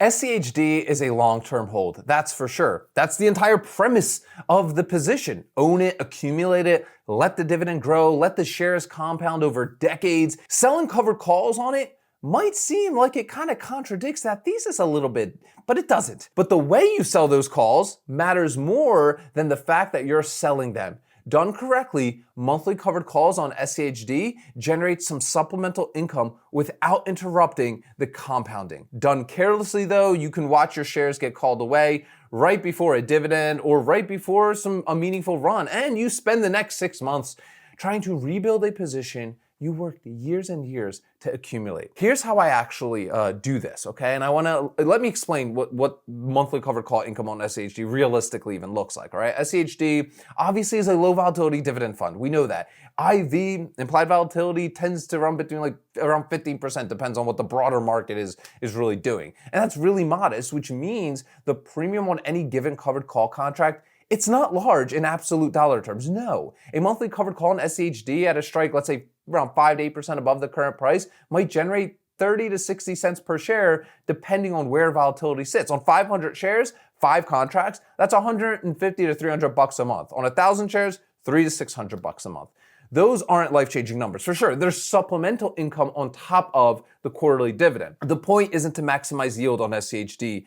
SCHD is a long-term hold, that's for sure. That's the entire premise of the position. Own it, accumulate it, let the dividend grow, let the shares compound over decades. Selling covered calls on it might seem like it kind of contradicts that thesis a little bit, but it doesn't. But the way you sell those calls matters more than the fact that you're selling them. Done correctly, monthly covered calls on SCHD generate some supplemental income without interrupting the compounding. Done carelessly though, you can watch your shares get called away right before a dividend or right before a meaningful run, and you spend the next 6 months trying to rebuild a position you worked years and years to accumulate. Here's how I actually do this, okay? And let me explain what monthly covered call income on SCHD realistically even looks like, all right? SCHD obviously is a low volatility dividend fund. We know that. IV, implied volatility, tends to run between like around 15%, depends on what the broader market is really doing. And that's really modest, which means the premium on any given covered call contract, it's not large in absolute dollar terms, no. A monthly covered call on SCHD at a strike, let's say around 5 to 8% above the current price, might generate 30 to 60 cents per share, depending on where volatility sits. On 500 shares, 5 contracts, that's 150 to 300 bucks a month. On 1,000 shares, 300 to 600 bucks a month. Those aren't life-changing numbers, for sure. There's supplemental income on top of the quarterly dividend. The point isn't to maximize yield on SCHD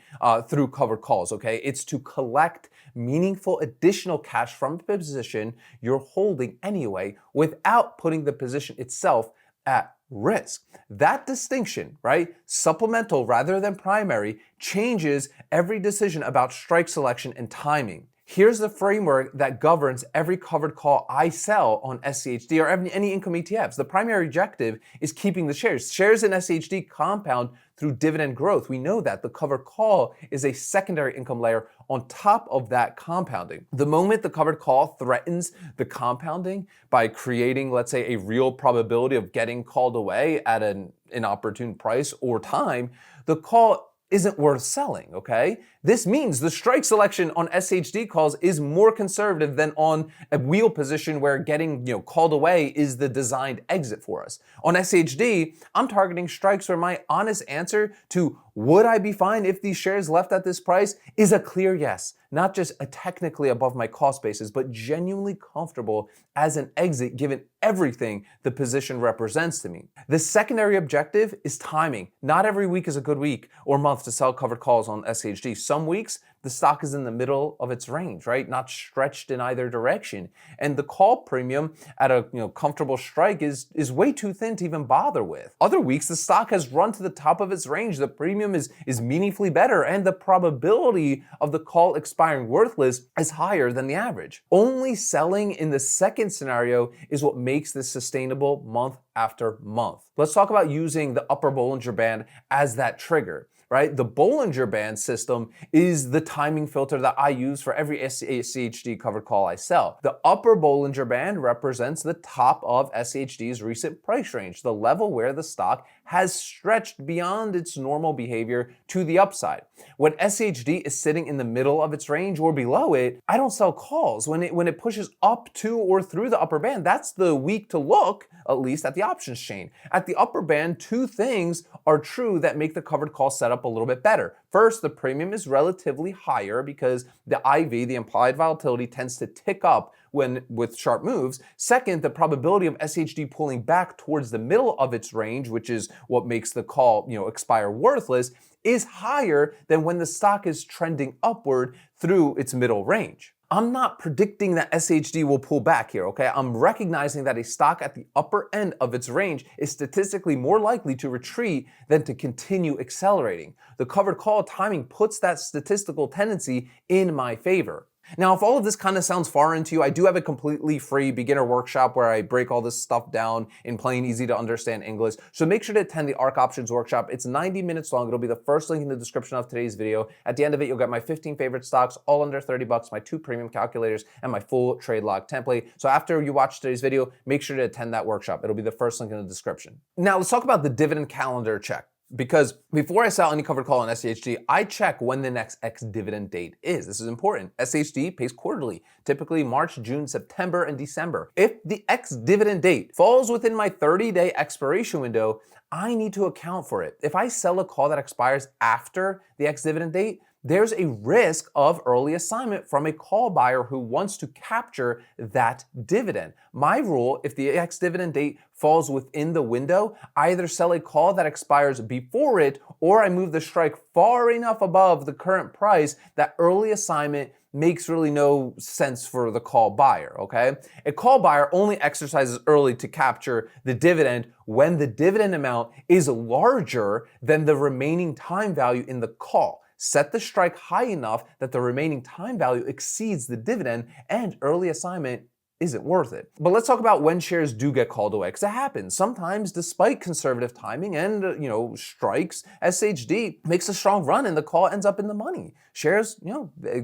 through covered calls, okay? It's to collect meaningful additional cash from the position you're holding anyway without putting the position itself at risk. That distinction, right, supplemental rather than primary, changes every decision about strike selection and timing. Here's the framework that governs every covered call I sell on SCHD or any income ETFs. The primary objective is keeping the shares. Shares in SCHD compound through dividend growth. We know that the covered call is a secondary income layer on top of that compounding. The moment the covered call threatens the compounding by creating, let's say, a real probability of getting called away at an inopportune price or time, the call isn't worth selling, okay? This means the strike selection on SCHD calls is more conservative than on a wheel position where getting called away is the designed exit for us. On SCHD, I'm targeting strikes where my honest answer to would I be fine if these shares left at this price is a clear yes. Not just a technically above my cost basis, but genuinely comfortable as an exit given everything the position represents to me. The secondary objective is timing. Not every week is a good week or month to sell covered calls on SCHD. Some weeks, the stock is in the middle of its range, right? Not stretched in either direction. And the call premium at a comfortable strike is way too thin to even bother with. Other weeks, the stock has run to the top of its range. The premium is meaningfully better, and the probability of the call expiring worthless is higher than the average. Only selling in the second scenario is what makes this sustainable month after month. Let's talk about using the upper Bollinger Band as that trigger. Right? The Bollinger Band system is the timing filter that I use for every SCHD covered call I sell. The upper Bollinger Band represents the top of SCHD's recent price range, the level where the stock has stretched beyond its normal behavior to the upside. When SCHD is sitting in the middle of its range or below it, I don't sell calls. When it pushes up to or through the upper band, that's the week to look, at least at the options chain. At the upper band, 2 things are true that make the covered call setup a little bit better. First, the premium is relatively higher because the IV, the implied volatility, tends to tick up with sharp moves. Second, the probability of SCHD pulling back towards the middle of its range, which is what makes the call expire worthless, is higher than when the stock is trending upward through its middle range. I'm not predicting that SCHD will pull back here, okay? I'm recognizing that a stock at the upper end of its range is statistically more likely to retreat than to continue accelerating. The covered call timing puts that statistical tendency in my favor. Now, if all of this kind of sounds foreign to you, I do have a completely free beginner workshop where I break all this stuff down in plain, easy to understand English. So make sure to attend the Ark Options workshop. It's 90 minutes long. It'll be the first link in the description of today's video. At the end of it, you'll get my 15 favorite stocks, all under 30 bucks, my 2 premium calculators, and my full trade log template. So after you watch today's video, make sure to attend that workshop. It'll be the first link in the description. Now, let's talk about the dividend calendar check. Because before I sell any covered call on SCHD, I check when the next ex-dividend date is. This is important. SCHD pays quarterly, typically March, June, September, and December. If the ex-dividend date falls within my 30-day expiration window, I need to account for it. If I sell a call that expires after the ex-dividend date, there's a risk of early assignment from a call buyer who wants to capture that dividend. My rule, if the ex-dividend date falls within the window, I either sell a call that expires before it, or I move the strike far enough above the current price that early assignment makes really no sense for the call buyer, okay? A call buyer only exercises early to capture the dividend when the dividend amount is larger than the remaining time value in the call. Set the strike high enough that the remaining time value exceeds the dividend, and early assignment isn't worth it. But let's talk about when shares do get called away, because it happens. Sometimes, despite conservative timing and strikes, SHD makes a strong run and the call ends up in the money. Shares,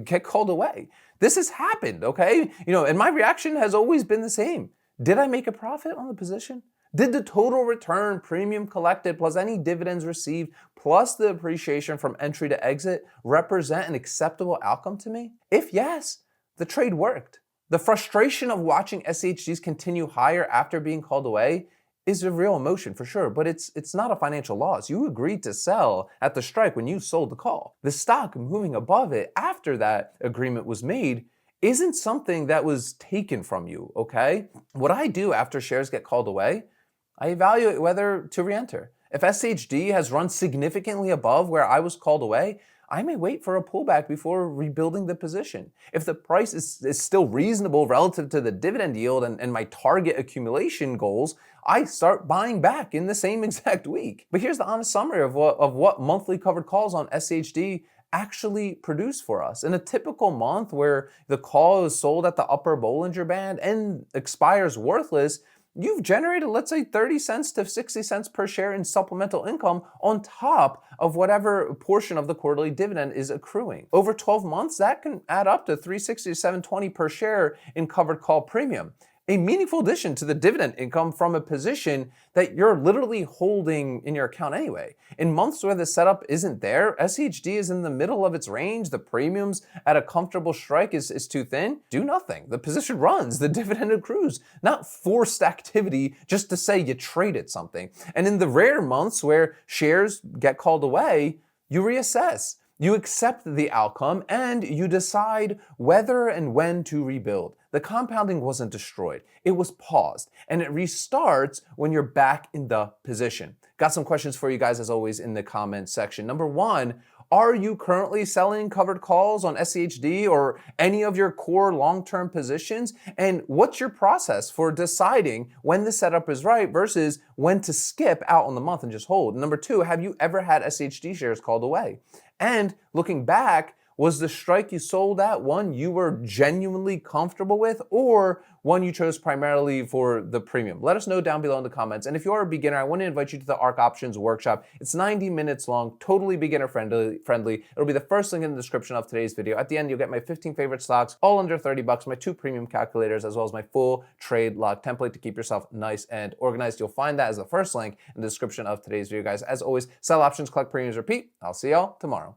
get called away. This has happened, okay? And my reaction has always been the same. Did I make a profit on the position? Did the total return, premium collected, plus any dividends received, plus the appreciation from entry to exit represent an acceptable outcome to me? If yes, the trade worked. The frustration of watching SHDs continue higher after being called away is a real emotion for sure, but it's not a financial loss. You agreed to sell at the strike when you sold the call. The stock moving above it after that agreement was made isn't something that was taken from you, okay? What I do after shares get called away, I evaluate whether to re-enter. If SHD has run significantly above where I was called away, I may wait for a pullback before rebuilding the position. If the price is still reasonable relative to the dividend yield and my target accumulation goals, I start buying back in the same exact week. But here's the honest summary of what monthly covered calls on SHD actually produce for us. In a typical month where the call is sold at the upper Bollinger Band and expires worthless, you've generated, let's say, 30 cents to 60 cents per share in supplemental income on top of whatever portion of the quarterly dividend is accruing. Over 12 months, that can add up to $3.60 to $7.20 per share in covered call premium. A meaningful addition to the dividend income from a position that you're literally holding in your account anyway. In months where the setup isn't there, SHD is in the middle of its range, the premiums at a comfortable strike is too thin, do nothing. The position runs, the dividend accrues, not forced activity just to say you traded something. And in the rare months where shares get called away, you reassess. You accept the outcome and you decide whether and when to rebuild. The compounding wasn't destroyed, it was paused, and it restarts when you're back in the position. Got some questions for you guys as always in the comment section. Number one, are you currently selling covered calls on SCHD or any of your core long-term positions? And what's your process for deciding when the setup is right versus when to skip out on the month and just hold? Number two, have you ever had SCHD shares called away? And looking back, was the strike you sold at one you were genuinely comfortable with or one you chose primarily for the premium? Let us know down below in the comments. And if you are a beginner, I want to invite you to the Ark Options workshop. It's 90 minutes long, totally beginner friendly. It'll be the first link in the description of today's video. At the end, you'll get my 15 favorite stocks, all under 30 bucks, my 2 premium calculators, as well as my full trade log template to keep yourself nice and organized. You'll find that as the first link in the description of today's video, guys. As always, sell options, collect premiums, repeat. I'll see y'all tomorrow.